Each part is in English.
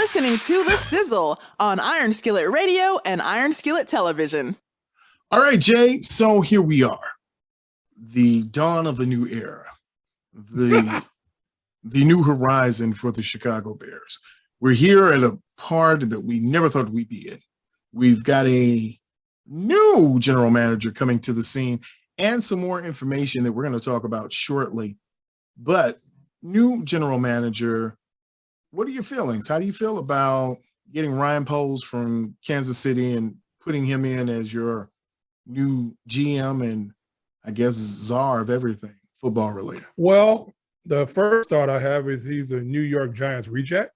listening to The Sizzle on Iron Skillet Radio and Iron Skillet Television. All right, Jay. So here we are, the dawn of a new era, the new horizon for the Chicago Bears. We're here at a part that we never thought we'd be in. We've got a new general manager coming to the scene and some more information that we're going to talk about shortly. But new general manager, what are your feelings? How do you feel about getting Ryan Poles from Kansas City and putting him in as your new GM and I guess czar of everything football related? Well, the first thought I have is he's a New York Giants reject.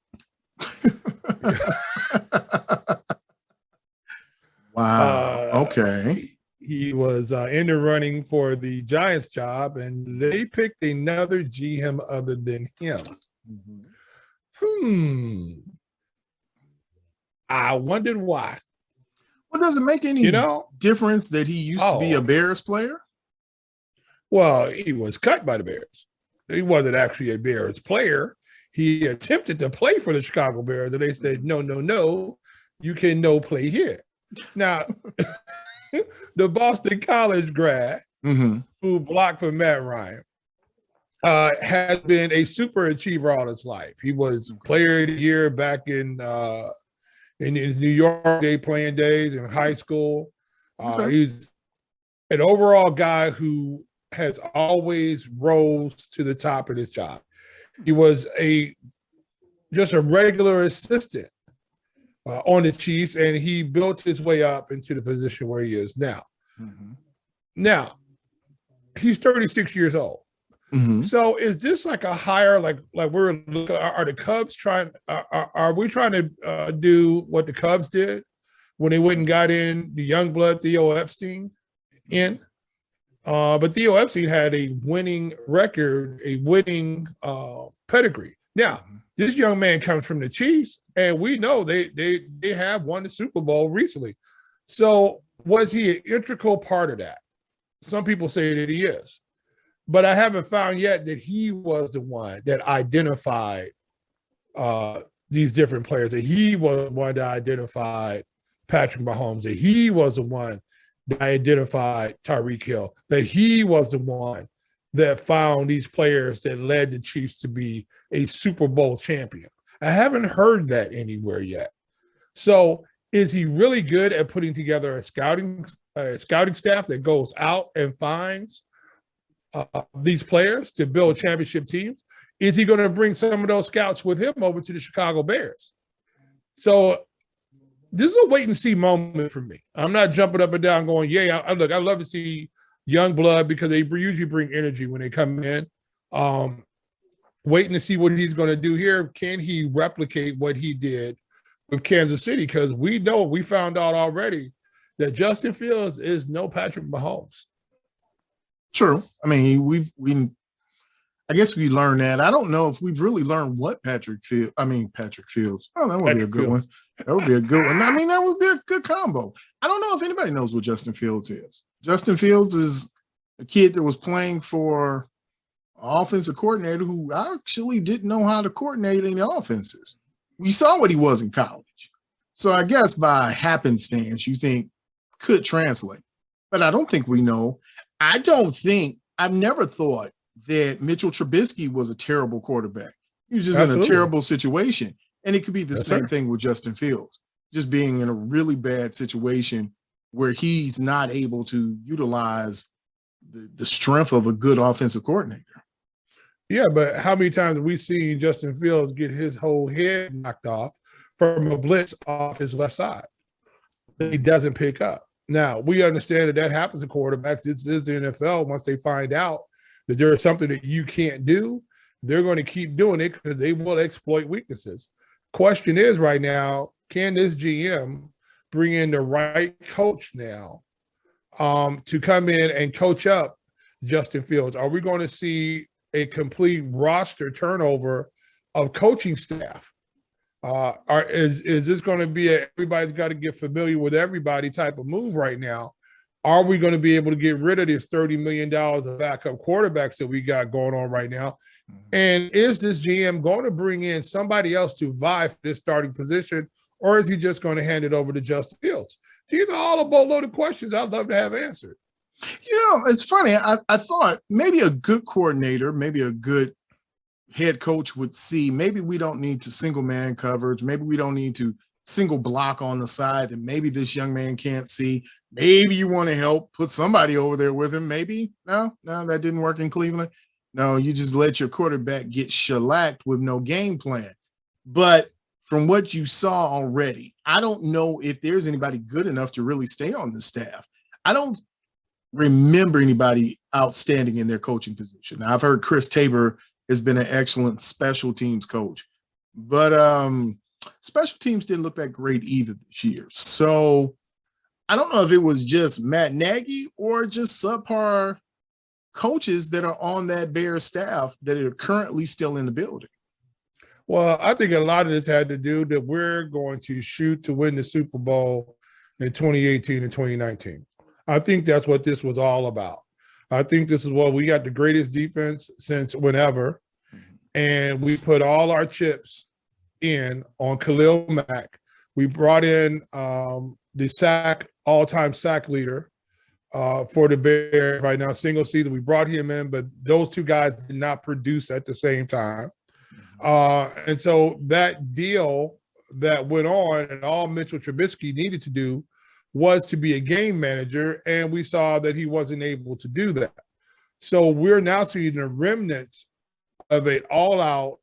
Wow. Okay. He was in the running for the Giants job, and they picked another GM other than him. I wondered why. Well, does it make any difference that he used to be a Bears player? Well, he was cut by the Bears. He wasn't actually a Bears player. He attempted to play for the Chicago Bears, and they said, no, you can no play here. Now, the Boston College grad who blocked for Matt Ryan has been a super achiever all his life. He was player of the year back in his New York Day playing days in high school. He's an overall guy who has always rose to the top of his job. He was just a regular assistant on the Chiefs, and he built his way up into the position where he is now. Now, he's 36 years old. So is this like a hire, like we're looking, are the Cubs trying, are we trying to do what the Cubs did when they went and got in the young blood Theo Epstein in? But Theo Epstein had a winning record, a winning pedigree. Now, this young man comes from the Chiefs, and we know they have won the Super Bowl recently. So was he an integral part of that? Some people say that he is. But I haven't found yet that he was the one that identified these different players, that he was the one that identified Patrick Mahomes, that he was the one that identified Tyreek Hill, that he was the one that found these players that led the Chiefs to be a Super Bowl champion. I haven't heard that anywhere yet. So is he really good at putting together a scouting staff that goes out and finds these players to build championship teams? Is he going to bring some of those scouts with him over to the Chicago Bears? So this is a wait and see moment for me. I'm not jumping up and down going, I love to see young blood because they usually bring energy when they come in. Waiting to see what he's going to do here. Can he replicate what he did with Kansas City? Because we found out already that Justin Fields is no Patrick Mahomes. True. I mean, I guess we learned that. I don't know if we've really learned what Patrick Fields. Oh, that would be a good one. That would be a good one. I mean, that would be a good combo. I don't know if anybody knows what Justin Fields is. Justin Fields is a kid that was playing for an offensive coordinator who actually didn't know how to coordinate any offenses. We saw what he was in college. So I guess by happenstance, you think could translate. But I don't think we know. I've never thought that Mitchell Trubisky was a terrible quarterback. He was just in a terrible situation. And it could be the same thing with Justin Fields, just being in a really bad situation where he's not able to utilize the strength of a good offensive coordinator. Yeah, but how many times have we seen Justin Fields get his whole head knocked off from a blitz off his left side that he doesn't pick up? Now, we understand that happens to quarterbacks. It's the NFL. Once they find out that there is something that you can't do, they're going to keep doing it because they will exploit weaknesses. Question is right now, can this GM bring in the right coach now to come in and coach up Justin Fields? Are we going to see a complete roster turnover of coaching staff? Is this going to be everybody's got to get familiar with everybody type of move right now? Are we going to be able to get rid of this $30 million of backup quarterbacks that we got going on right now And is this GM going to bring in somebody else to vie for this starting position, or is he just going to hand it over to Justin Fields? These are all a boatload of questions I'd love to have answered. It's funny. I thought maybe a good coordinator, maybe a good head coach would see maybe we don't need to single man coverage. Maybe we don't need to single block on the side, and maybe this young man can't see. Maybe you want to help put somebody over there with him. Maybe no, that didn't work in Cleveland. No, you just let your quarterback get shellacked with no game plan. But from what you saw already, I don't know if there's anybody good enough to really stay on the staff. I don't remember anybody outstanding in their coaching position. Now, I've heard Chris Tabor has been an excellent special teams coach, but special teams didn't look that great either this year. So I don't know if it was just Matt Nagy or just subpar coaches that are on that Bears staff that are currently still in the building. Well, I think a lot of this had to do that we're going to shoot to win the Super Bowl in 2018 and 2019. I think that's what this was all about. I think this is what we got the greatest defense since whenever, and we put all our chips in on Khalil Mack. We brought in the all-time sack leader for the Bears right now, single season. We brought him in, but those two guys did not produce at the same time. And so that deal that went on and all Mitchell Trubisky needed to do was to be a game manager, and we saw that he wasn't able to do that. So we're now seeing the remnants of an all-out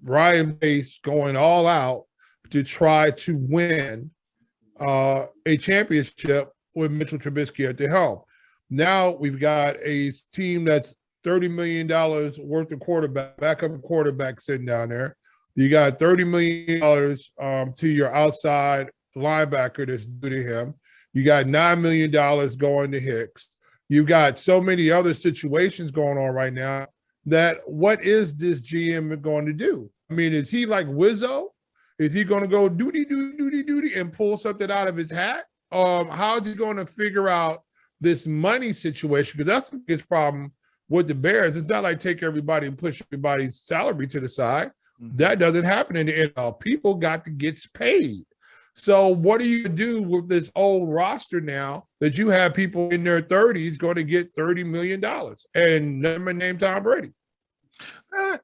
Ryan Pace going all out to try to win a championship with Mitchell Trubisky at the helm. Now we've got a team that's $30 million worth of backup quarterback sitting down there. You got $30 million to your outside linebacker that's due to him. You got $9 million going to Hicks. You've got so many other situations going on right now that what is this GM going to do? I mean, is he like Wizzo? Is he going to go duty and pull something out of his hat? How is he going to figure out this money situation? Because that's the biggest problem with the Bears. It's not like take everybody and push everybody's salary to the side. That doesn't happen in the NFL. People got to get paid. So what do you do with this old roster now that you have people in their 30s going to get $30 million and never named Tom Brady? I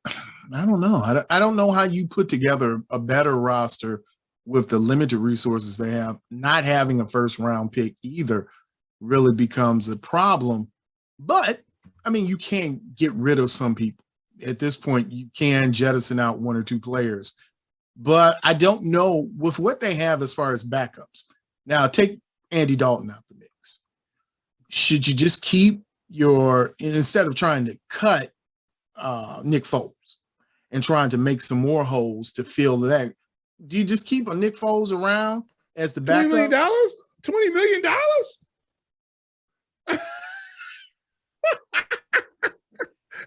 don't know. I don't know how you put together a better roster with the limited resources they have. Not having a first-round pick either really becomes a problem. But, I mean, you can't get rid of some people. At this point, you can jettison out one or two players. But I don't know with what they have as far as backups. Now, take Andy Dalton out the mix. Should you just keep instead of trying to cut Nick Foles and trying to make some more holes to fill that, do you just keep a Nick Foles around as the backup? $20 million? $20 million?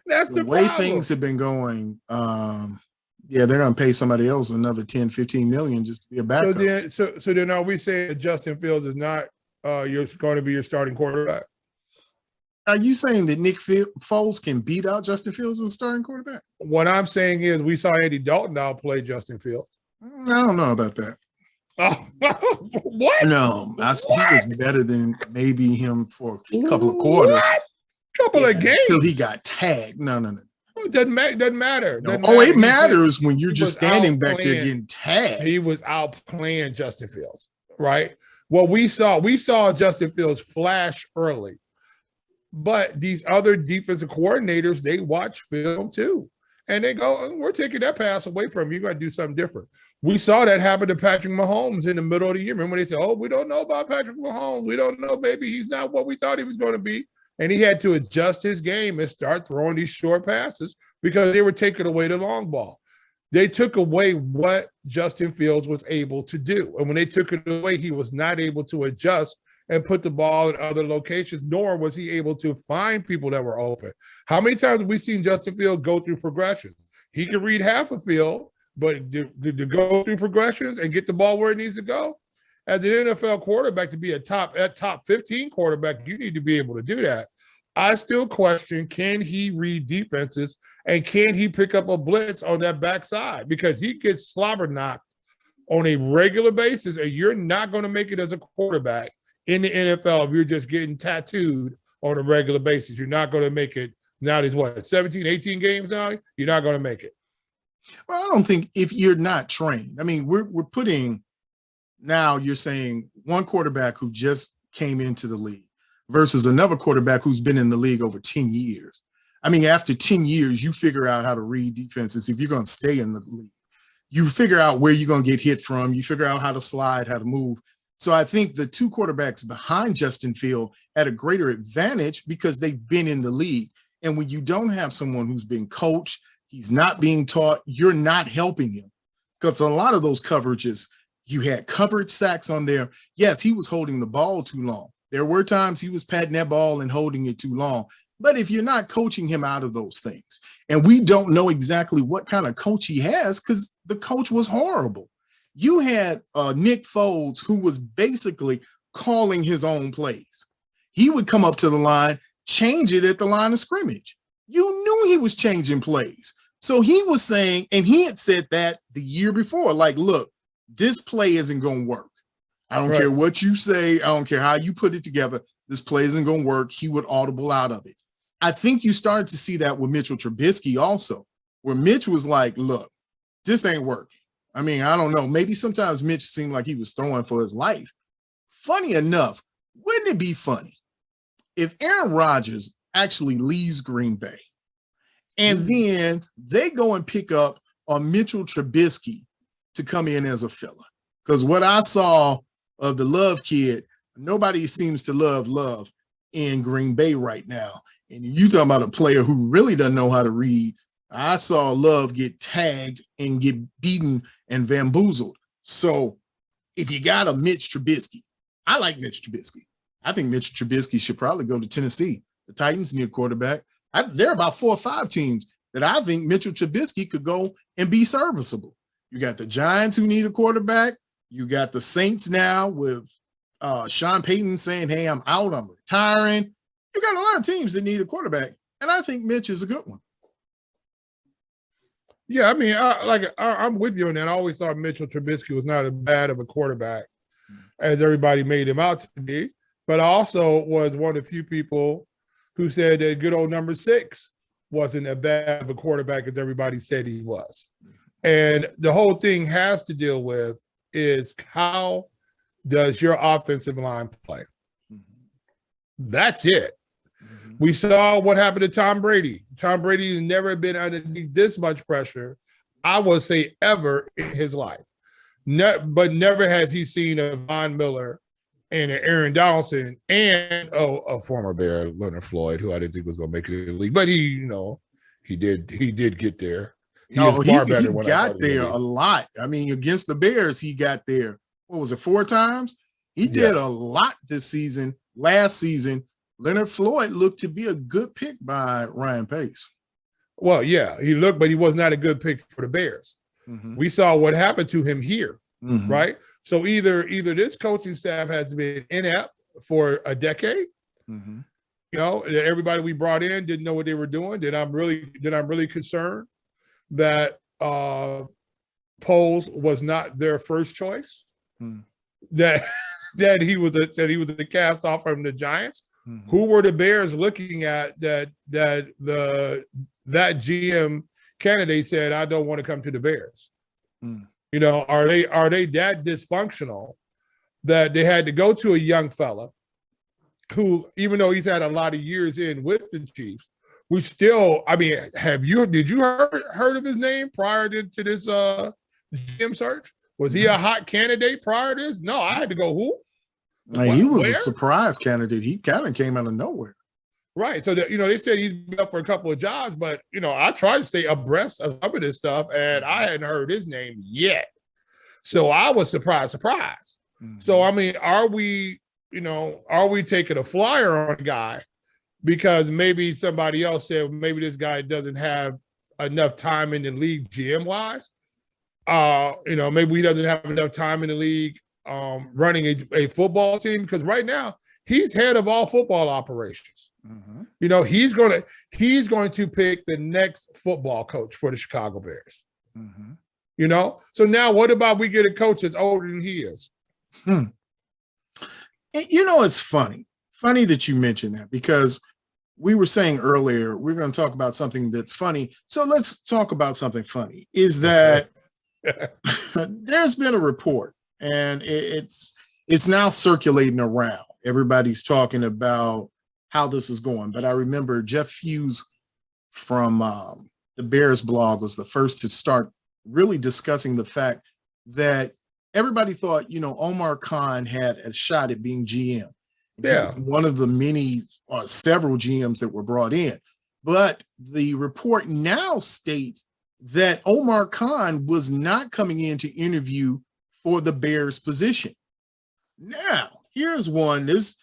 That's the way problem. Things have been going. They're going to pay somebody else another 10, 15 million just to be a backup. So then are we saying that Justin Fields is not going to be your starting quarterback? Are you saying that Nick Foles can beat out Justin Fields as a starting quarterback? What I'm saying is we saw Andy Dalton outplay Justin Fields. I don't know about that. Oh, what? No, he was better than maybe him for a couple of quarters. What? Couple of games? Until he got tagged. No. It doesn't matter. It matters when you're just standing back there getting tagged. He was outplaying Justin Fields, right? Well, we saw Justin Fields flash early. But these other defensive coordinators, they watch film too. And they go, we're taking that pass away from you. You got to do something different. We saw that happen to Patrick Mahomes in the middle of the year. Remember when they said, we don't know about Patrick Mahomes. We don't know, maybe he's not what we thought he was going to be. And he had to adjust his game and start throwing these short passes because they were taking away the long ball. They took away what Justin Fields was able to do. And when they took it away, he was not able to adjust and put the ball in other locations, nor was he able to find people that were open. How many times have we seen Justin Fields go through progressions? He can read half a field, but to go through progressions and get the ball where it needs to go, as an NFL quarterback, to be a top 15 quarterback, you need to be able to do that. I still question, can he read defenses and can he pick up a blitz on that backside? Because he gets slobber knocked on a regular basis, and you're not going to make it as a quarterback in the NFL if you're just getting tattooed on a regular basis. You're not going to make it. Now there's what, 17, 18 games now? You're not going to make it. Well, I don't think if you're not trained. I mean, we're putting now you're saying one quarterback who just came into the league versus another quarterback who's been in the league over 10 years. I mean, after 10 years, you figure out how to read defenses if you're going to stay in the league. You figure out where you're going to get hit from. You figure out how to slide, how to move. So I think the two quarterbacks behind Justin Field had a greater advantage because they've been in the league. And when you don't have someone who's been coached, he's not being taught, you're not helping him. Because a lot of those coverages, you had coverage sacks on there. Yes, he was holding the ball too long. There were times he was patting that ball and holding it too long. But if you're not coaching him out of those things, and we don't know exactly what kind of coach he has because the coach was horrible. You had Nick Foles, who was basically calling his own plays. He would come up to the line, change it at the line of scrimmage. You knew he was changing plays. So he was saying, and he had said that the year before, like, look, this play isn't going to work. I don't care what you say. I don't care how you put it together. This play isn't going to work. He would audible out of it. I think you started to see that with Mitchell Trubisky also, where Mitch was like, look, this ain't working. I mean, I don't know. Maybe sometimes Mitch seemed like he was throwing for his life. Funny enough, wouldn't it be funny if Aaron Rodgers actually leaves Green Bay and then they go and pick up a Mitchell Trubisky to come in as a filler? Because what I saw of the Love kid, nobody seems to love in Green Bay right now. And you talking about a player who really doesn't know how to read. I saw Love get tagged and get beaten and bamboozled. So if you got a Mitch Trubisky, I like Mitch Trubisky. I think Mitch Trubisky should probably go to Tennessee. The Titans need a quarterback. There are about 4 or 5 teams that I think Mitchell Trubisky could go and be serviceable. You got the Giants who need a quarterback. You got the Saints now with Sean Payton saying, hey, I'm out, I'm retiring. You got a lot of teams that need a quarterback, and I think Mitch is a good one. Yeah, I mean, I'm with you on that. I always thought Mitchell Trubisky was not as bad of a quarterback as everybody made him out to be, but I also was one of the few people who said that good old number 6 wasn't as bad of a quarterback as everybody said he was. And the whole thing has to deal with is how does your offensive line play? That's it. We saw what happened to Tom Brady. Tom Brady has never been underneath this much pressure, I would say, ever in his life. But never has he seen a Von Miller and an Aaron Donaldson and a former Bear, Leonard Floyd, who I didn't think was going to make it in the league. But he did get there. He got there a lot. I mean, against the Bears, he got there. What was it, 4 times? He did a lot this season. Last season, Leonard Floyd looked to be a good pick by Ryan Pace. Well, yeah, he looked, but he was not a good pick for the Bears. We saw what happened to him here, right? So either this coaching staff has been inept for a decade. You know, everybody we brought in didn't know what they were doing. Then I'm really concerned that Poles was not their first choice. That he was a cast off from the Giants. Who were the Bears looking at that GM candidate said, I don't want to come to the Bears? You know, are they that dysfunctional that they had to go to a young fella who, even though he's had a lot of years in with the Chiefs, we still, I mean, did you heard of his name prior to this GM search? Was he a hot candidate prior to this? No, I had to go, who? He was a surprise candidate. He kind of came out of nowhere. Right. So, they said he's been up for a couple of jobs, but, I tried to stay abreast of some of this stuff, and I hadn't heard his name yet. So I was surprised. So, I mean, are we taking a flyer on a guy because maybe somebody else said maybe this guy doesn't have enough time in the league GM-wise? Maybe he doesn't have enough time in the league running a football team, because right now he's head of all football operations. You know, he's going to pick the next football coach for the Chicago Bears. You know, so now what about we get a coach that's older than he is? And, you know, it's funny that you mentioned that, because we were saying earlier we're going to talk about something that's funny. So let's talk about something funny. Is that there's been a report, and it's now circulating around. Everybody's talking about how this is going. But I remember Jeff Hughes from the Bears blog was the first to start really discussing the fact that everybody thought, you know, Omar Khan had a shot at being GM. Yeah. One of the many several GMs that were brought in. But the report now states that Omar Khan was not coming in to interview for the Bears position. Now, here's one. This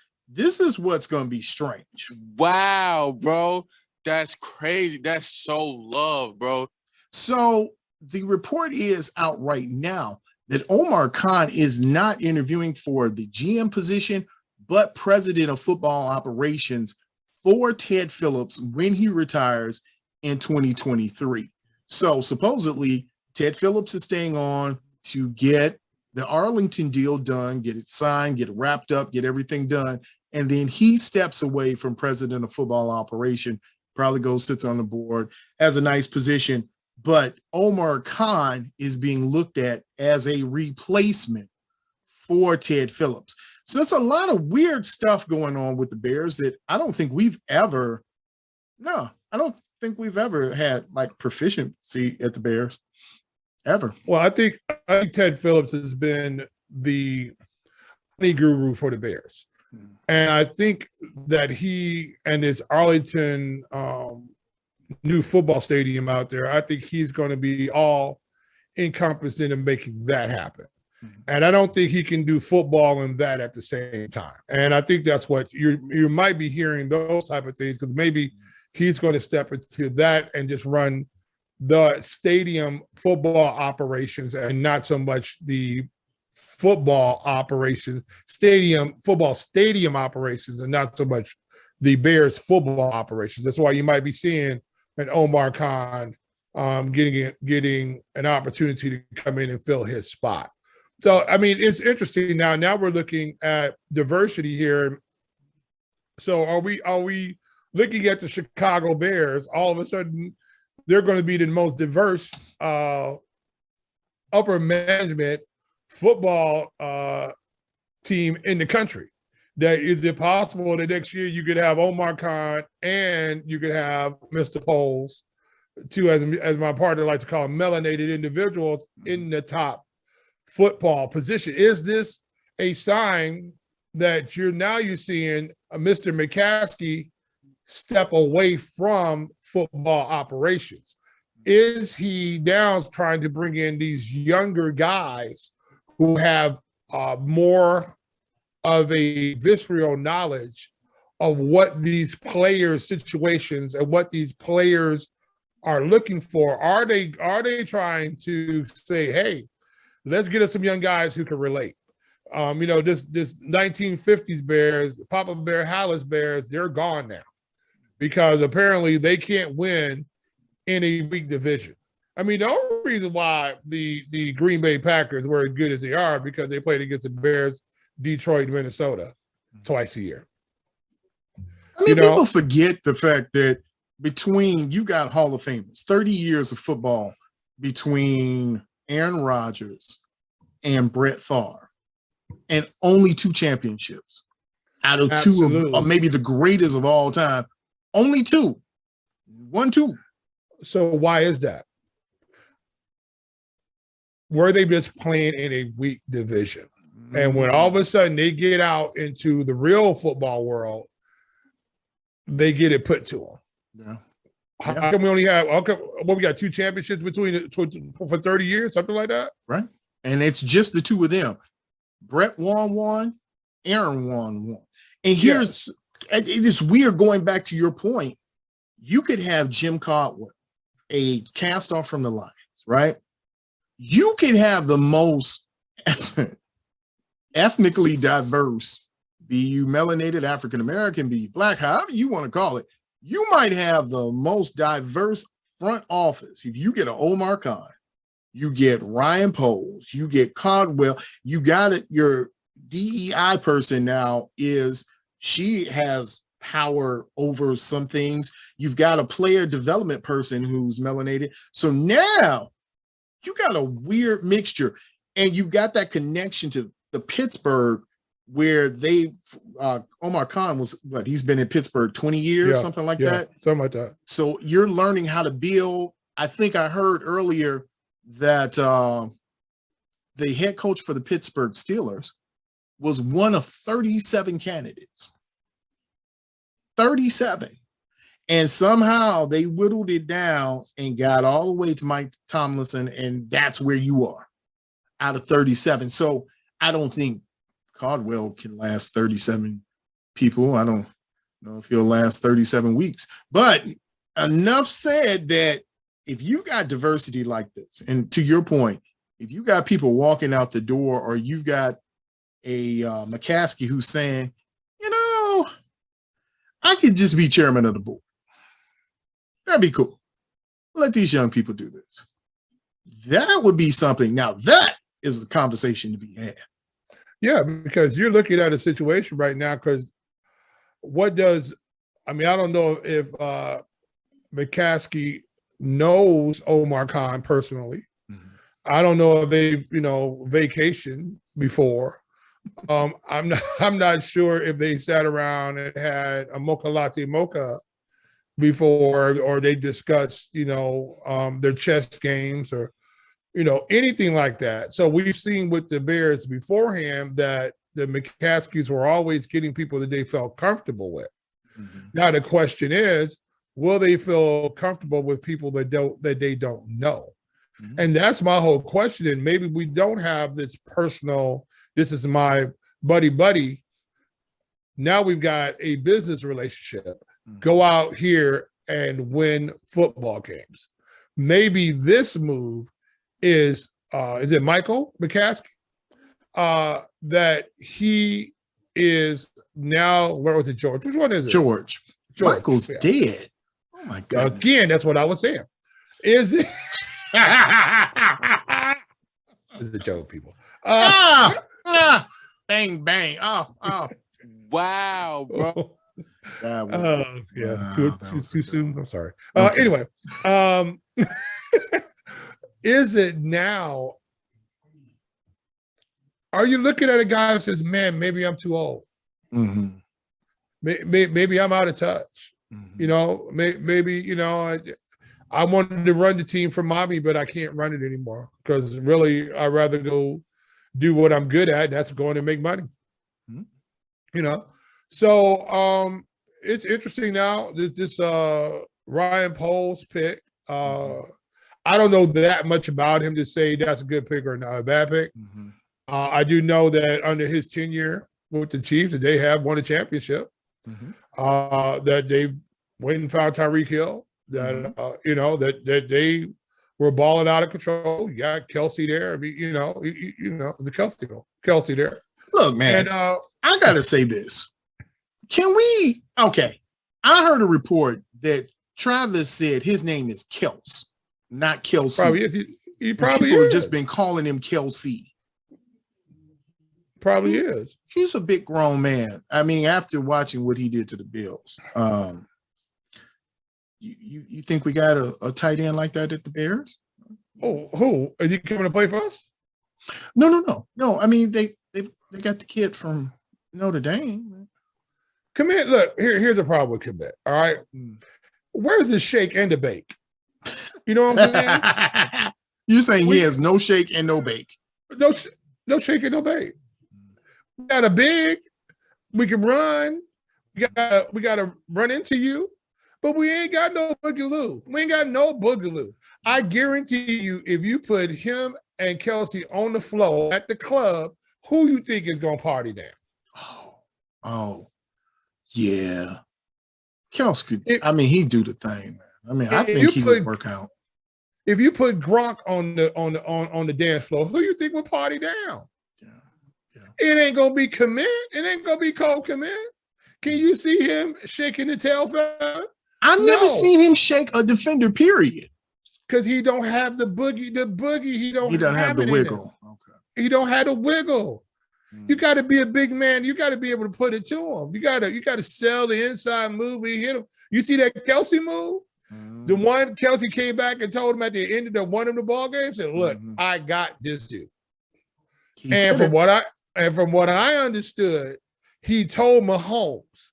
is what's going to be strange. Wow, bro. That's crazy. That's so love, bro. So the report is out right now that Omar Khan is not interviewing for the GM position, but president of football operations for Ted Phillips when he retires in 2023. So supposedly Ted Phillips is staying on to get the Arlington deal done, get it signed, get it wrapped up, get everything done. And then he steps away from president of football operation, probably goes, sits on the board, has a nice position. But Omar Khan is being looked at as a replacement for Ted Phillips. So it's a lot of weird stuff going on with the Bears that I don't think we've ever had like proficiency at the Bears ever. Well, I think Ted Phillips has been the money guru for the Bears. And I think that he and his Arlington new football stadium out there, I think he's going to be all encompassing in making that happen. And I don't think he can do football and that at the same time. And I think that's what you might be hearing, those type of things, because maybe he's going to step into that and just run the stadium football operations and not so much the football operations, football stadium operations, and not so much the Bears football operations. That's why you might be seeing an Omar Khan getting an opportunity to come in and fill his spot. So, I mean, it's interesting now. Now we're looking at diversity here. So are we looking at the Chicago Bears? All of a sudden, they're going to be the most diverse upper management football team in the country. That is it possible that next year you could have Omar Khan and you could have Mr. Poles, two, as my partner likes to call them, melanated individuals in the top football position. Is this a sign that you're seeing Mr. McCaskey step away from football operations? Is he now trying to bring in these younger guys who have more of a visceral knowledge of what these players' situations and what these players are looking for? Are they trying to say, hey, let's get us some young guys who can relate? You know, this 1950s Bears, Papa Bear, Hallis Bears, they're gone now because apparently they can't win in a weak division. I mean, the only reason why the Green Bay Packers were as good as they are because they played against the Bears, Detroit, Minnesota twice a year. I mean, people forget the fact that you got Hall of Famers, 30 years of football between Aaron Rodgers and Brett Favre, and only 2 championships out of Absolutely. 2 of maybe the greatest of all time. Only 2. 1-2. So why is that? Were they just playing in a weak division? And when all of a sudden they get out into the real football world, they get it put to them. Yeah. How come we only have, we got 2 championships for 30 years, something like that? Right. And it's just the 2 of them. Brett won 1, Aaron won 1. And here's, it's weird going back to your point. You could have Jim Caldwell, a cast off from the Lions, right? You could have the most ethnically diverse be you melanated, African American, be you black, however you want to call it, you might have the most diverse front office. If you get an Omar Khan, you get Ryan Poles, you get Caldwell, you got it. Your DEI person now she has power over some things. You've got a player development person who's melanated. So now you got a weird mixture, and you've got that connection to the Pittsburgh where Omar Khan was he's been in Pittsburgh 20 years, something like that. Something like that. So you're learning how to build. I think I heard earlier that the head coach for the Pittsburgh Steelers was one of 37 candidates. 37. And somehow they whittled it down and got all the way to Mike Tomlinson, and that's where you are out of 37. So I don't think Caldwell can last 37 people. I don't know if he'll last 37 weeks. But enough said that if you've got diversity like this, and to your point, if you got people walking out the door, or you've got a McCaskey who's saying, I could just be chairman of the board. That'd be cool. Let these young people do this. That would be something. Now, that is a conversation to be had. Yeah, because you're looking at a situation right now, because I don't know if McCaskey knows Omar Khan personally. Mm-hmm. I don't know if they've, vacationed before. I'm not sure if they sat around and had a mocha latte mocha before, or they discussed, their chess games or, anything like that. So we've seen with the Bears beforehand that the McCaskeys were always getting people that they felt comfortable with. Mm-hmm. Now the question is, will they feel comfortable with people that they don't know? Mm-hmm. And that's my whole question. And maybe we don't have this personal, this is my buddy. Now we've got a business relationship. Mm-hmm. Go out here and win football games. Maybe this move is it Michael McCaskey? That he is now, where was it, George? Which one is it? George. Michael's dead. Oh my God. Again, that's what I was saying. Is it? This is a joke, people. Bang, bang. Oh. Wow, bro. Too soon. I'm sorry. Okay. Anyway, is it now? Are you looking at a guy that says, man, maybe I'm too old? Mm-hmm. Maybe I'm out of touch. Mm-hmm. Maybe, I wanted to run the team for mommy, but I can't run it anymore because really I'd rather go do what I'm good at. That's going to make money. Mm-hmm. So it's interesting now, this Ryan Poles pick. I don't know that much about him to say that's a good pick or not a bad pick. Mm-hmm. I do know that under his tenure with the Chiefs, that they have won a championship. Mm-hmm. That they went and found Tyreek Hill. That that they were balling out of control. You got Kelsey there. I mean, the Kelsey there. Look, man, and I gotta say this. Can we? Okay, I heard a report that Travis said his name is Kels, not Kelsey. Probably is. He probably people is. have just been calling him Kelsey. Probably is. He's a big grown man. I mean, after watching what he did to the Bills, you think we got a tight end like that at the Bears? Oh, who? Are you coming to play for us? No. I mean, they got the kid from Notre Dame. Commit. Look, here's the problem with commit. All right, where's the shake and the bake? You know what I'm saying? You're saying he has no shake and no bake. No shake and no bake. We got a big. We can run. We got to run into you, but we ain't got no boogaloo. We ain't got no boogaloo. I guarantee you, if you put him and Kelsey on the floor at the club, who you think is gonna party there? Oh, yeah. Kelsey, he'd do the thing, man. I mean, I think he would work out. If you put Gronk on the dance floor, who you think would party down? Yeah. It ain't gonna be commit. It ain't gonna be cold commit. Can you see him shaking the tail feather? I've never seen him shake a defender, period. Because he don't have the boogie. The boogie, he don't have the wiggle. Okay. He don't have the wiggle. You got to be a big man. You got to be able to put it to him. You got to sell the inside move. He hit him. You see that Kelsey move? The one Kelsey came back and told him at the end of the one of the ball game, said, "Look, I got this dude." And from what I understood, he told Mahomes,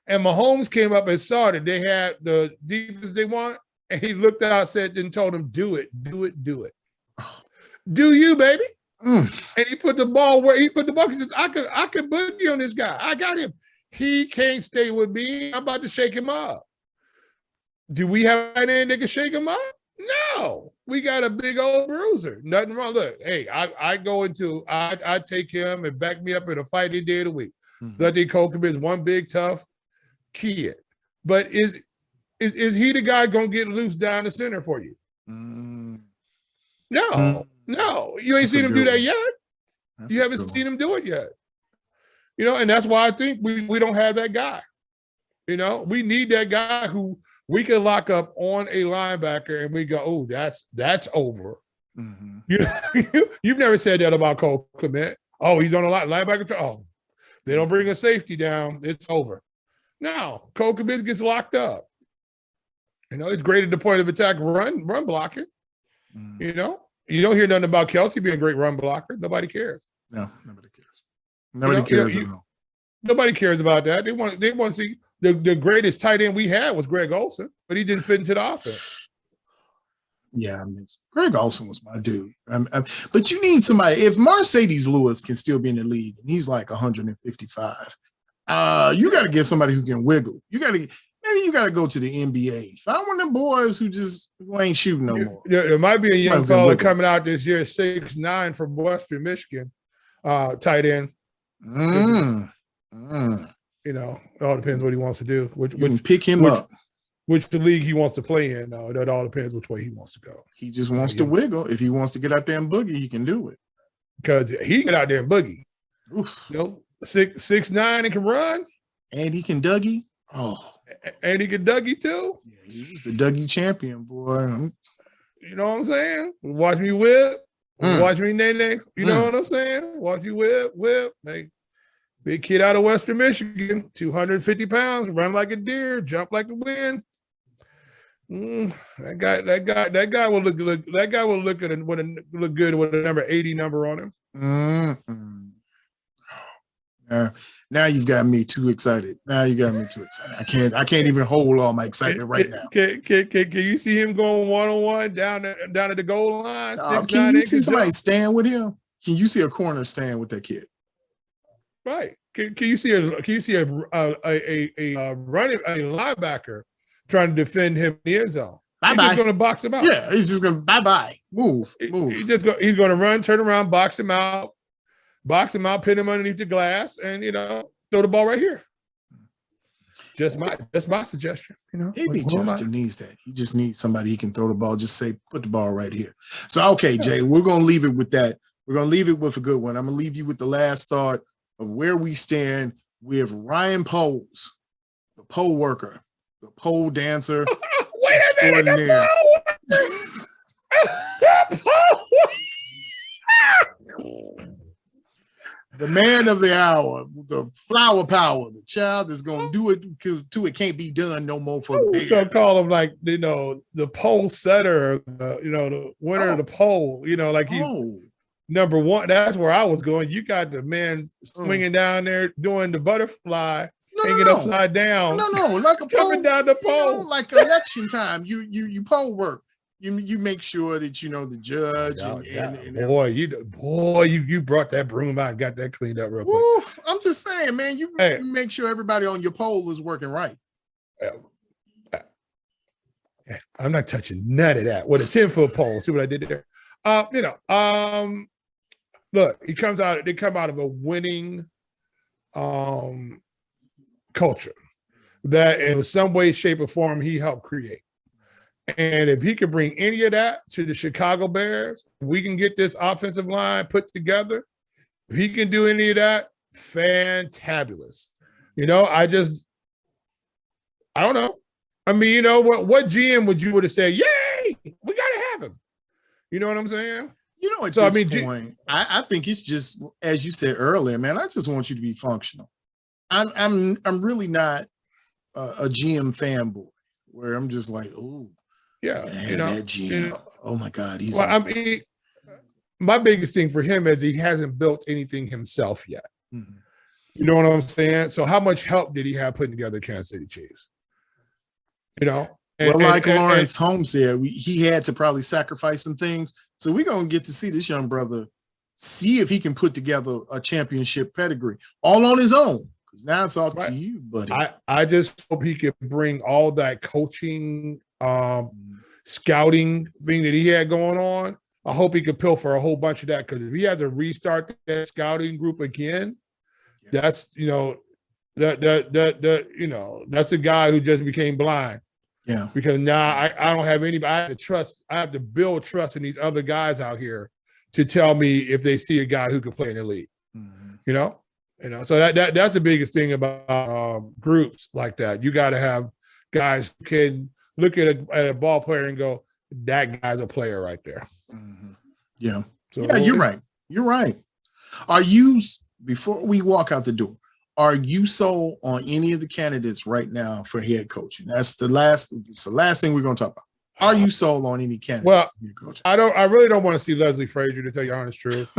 and Mahomes came up and saw that they had the defense they want, and he looked out, said, and told him, "Do it, do it, do it, do you, baby." And he put the ball where he put the ball. He says, I could boogie on this guy. I got him. He can't stay with me. I'm about to shake him up. Do we have any that can shake him up? No. We got a big old bruiser. Nothing wrong. Look, hey, I take him and back me up in a fight any day of the week. Dante Kokum is one big tough kid. But is he the guy gonna get loose down the center for you? No. No, you ain't seen him do that yet. You haven't seen him do it yet. You know, and that's why I think we don't have that guy. You know, we need that guy who we can lock up on a linebacker and we go, oh, that's over. You know, you've never said that about Cole Kmet. Oh, he's on a linebacker. Oh, they don't bring a safety down. It's over. No, Cole Kmet gets locked up. You know, it's great at the point of attack, run blocking. You know. You don't hear nothing about Kelsey being a great run blocker. Nobody cares. No, nobody cares. Nobody cares at all. Nobody cares about that. They want to see the greatest tight end we had was Greg Olsen, but he didn't fit into the offense. Yeah, I mean, Greg Olsen was my dude. But you need somebody. If Mercedes Lewis can still be in the league, and he's like 155, you got to get somebody who can wiggle. Maybe you got to go to the NBA. Find one of them boys who ain't shooting no more. There might be a young fella coming out this year, 6'9" from Western Michigan, tight end. You know, it all depends what he wants to do. Which pick him up. Which the league he wants to play in. That all depends which way he wants to go. He just wants to wiggle. If he wants to get out there and boogie, he can do it. Because he get out there and boogie. Oof. You know, 6'9" and can run. And he can Dougie. Oh. And he can Dougie too. Yeah, he's the Dougie champion, boy. You know what I'm saying? Watch me whip. Watch me nay. You know what I'm saying? Watch you whip. Hey, big kid out of Western Michigan, 250 pounds, run like a deer, jump like a wind. That guy will look good with a number 80 number on him. Now you've got me too excited. I can't even hold all my excitement right now. Can you see him going one-on-one down at the goal line? Can you see somebody stand with him? Can you see a corner stand with that kid? Right. Can you see a linebacker trying to defend him in the end zone? He's just going to box him out. Yeah, he's just going to bye-bye. Move. He's going to run, turn around, box him out, pin him underneath the glass, and throw the ball right here. Just my suggestion. Maybe Justin needs that. He just needs somebody he can throw the ball. Just say, put the ball right here. So okay, Jay, we're gonna leave it with that. We're gonna leave it with a good one. I'm gonna leave you with the last thought of where we stand with Ryan Poles, the pole worker, the pole dancer. Wait a minute, the man of the hour, the flower power, the child is going to do it because it can't be done no more for the We're going to call him like, the pole setter, the winner of the pole, like he's number one. That's where I was going. You got the man swinging down there doing the butterfly, hanging upside down. No, like a coming down the pole. Like election time, you pole work. You make sure that the judge and you brought that broom out and got that cleaned up real quick. Oof, I'm just saying, man, you make sure everybody on your pole is working right. I'm not touching none of that. With a 10-foot pole, see what I did there? Look, they come out of a winning culture that in some way, shape, or form he helped create. And if he could bring any of that to the Chicago Bears, we can get this offensive line put together. If he can do any of that, fantabulous. You know, I don't know. I mean, you know, what GM would you have said, yay, we got to have him. You know what I'm saying? You know, at this point, I think it's just, as you said earlier, man, I just want you to be functional. I'm really not a GM fanboy where I'm just like, oh, yeah, you know, that GM. You know, oh my God, he's. Well, I mean, my biggest thing for him is he hasn't built anything himself yet. Mm-hmm. You know what I'm saying? So how much help did he have putting together Kansas City Chiefs? You know? Lawrence Holmes said, he had to probably sacrifice some things. So we're going to get to see this young brother, see if he can put together a championship pedigree all on his own. Because now it's all to you, buddy. I just hope he can bring all that coaching, scouting thing that he had going on. I hope he could pilfer a whole bunch of that, because if he has to restart that scouting group again, that's, you know, you know, that's a guy who just became blind. Yeah. Because now I don't have anybody. I have to build trust in these other guys out here to tell me if they see a guy who can play in the league. Mm-hmm. You know. So that's the biggest thing about groups like that. You got to have guys who can look at a ball player and go, that guy's a player right there. Mm-hmm. Yeah. So, yeah, you're right. You're right. Are you, before we walk out the door, are you sold on any of the candidates right now for head coaching? It's the last thing we're going to talk about. Are you sold on any candidates? Well, I really don't want to see Leslie Frazier, to tell you the honest truth.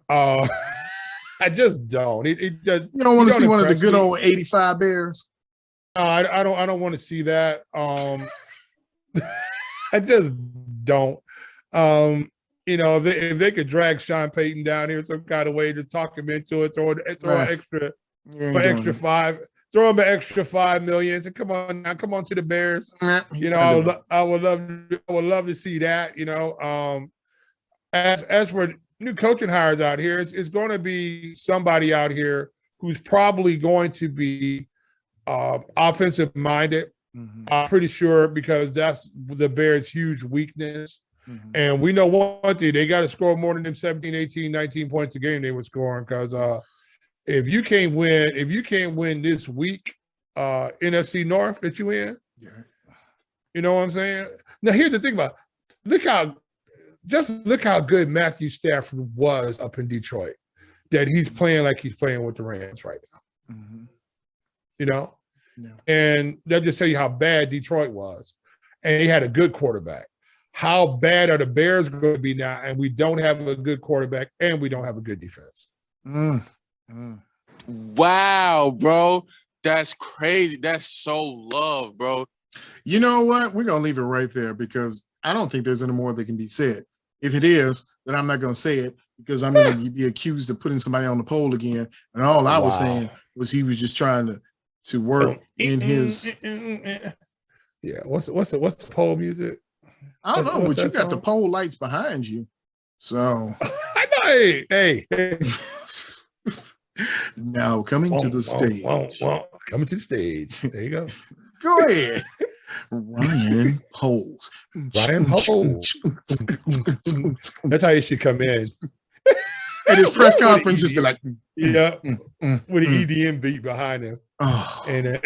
I just don't. It just, you don't want to see one of the good old 85 Bears? No, I don't want to see that. I just don't. You know, if they could drag Sean Payton down here some kind of way to talk him into it, throw an extra $5 million. So come on now, come on to the Bears. You know, I would love to see that. You know, as for new coaching hires out here, it's going to be somebody out here who's probably going to be offensive minded. Mm-hmm. I'm pretty sure, because that's the Bears' huge weakness. Mm-hmm. And we know one thing, they got to score more than them 17, 18, 19 points a game they were scoring, because if you can't win this week, NFC North that you in, you know what I'm saying? Now, here's the thing about it. Look how good Matthew Stafford was up in Detroit, that he's playing like he's playing with the Rams right now. Mm-hmm. You know? Yeah. And that just tell you how bad Detroit was. And he had a good quarterback. How bad are the Bears going to be now? And we don't have a good quarterback, and we don't have a good defense. Wow, bro. That's crazy. That's so love, bro. You know what? We're going to leave it right there, because I don't think there's any more that can be said. If it is, then I'm not going to say it, because I'm going to be accused of putting somebody on the pole again. And all I was saying was he was just trying to work in his. Yeah. What's the pole music? I don't know, but you got the pole lights behind you. So I know. Hey. Now coming to the stage. Coming to the stage. There you go. Go ahead. Ryan Poles. Ryan Poles. That's how you should come in. At his press conference, just be like, with an EDM beat behind him. Oh. And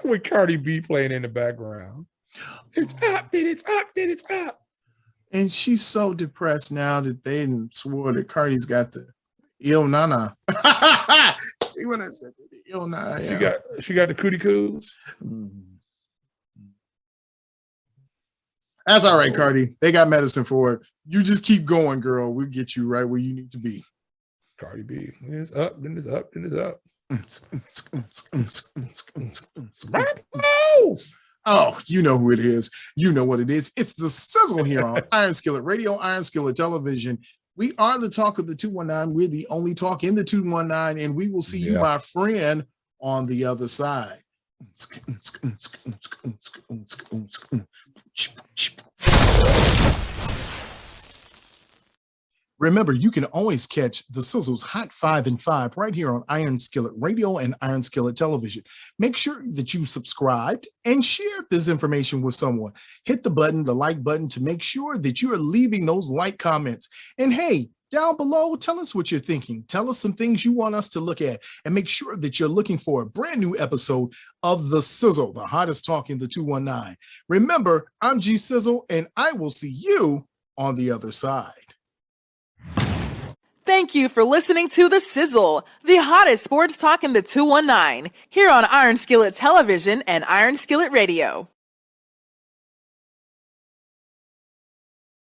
with Cardi B playing in the background. It's up, it's up. And she's so depressed now that they swore that Cardi's got the ill nana. See what I said? The ill nana. Yeah. She got the cootie coos. That's all right, Cardi. They got medicine for it. You just keep going, girl. We'll get you right where you need to be. Cardi B. It's up, then it's up, then it's up. Oh, you know who it is. You know what it is. It's the Sizzle here on Iron Skillet Radio, Iron Skillet Television. We are the talk of the 219. We're the only talk in the 219, and we will see you, my friend, on the other side. Remember, you can always catch the Sizzle's Hot 5 and 5 right here on Iron Skillet Radio and Iron Skillet Television. Make sure that you subscribed and share this information with someone. Hit the button, the like button, to make sure that you are leaving those like comments. And hey, down below. Tell us what you're thinking. Tell us some things you want us to look at, and make sure that you're looking for a brand new episode of The Sizzle, the hottest talk in the 219. Remember, I'm G Sizzle, and I will see you on the other side. Thank you for listening to The Sizzle, the hottest sports talk in the 219, here on Iron Skillet Television and Iron Skillet Radio.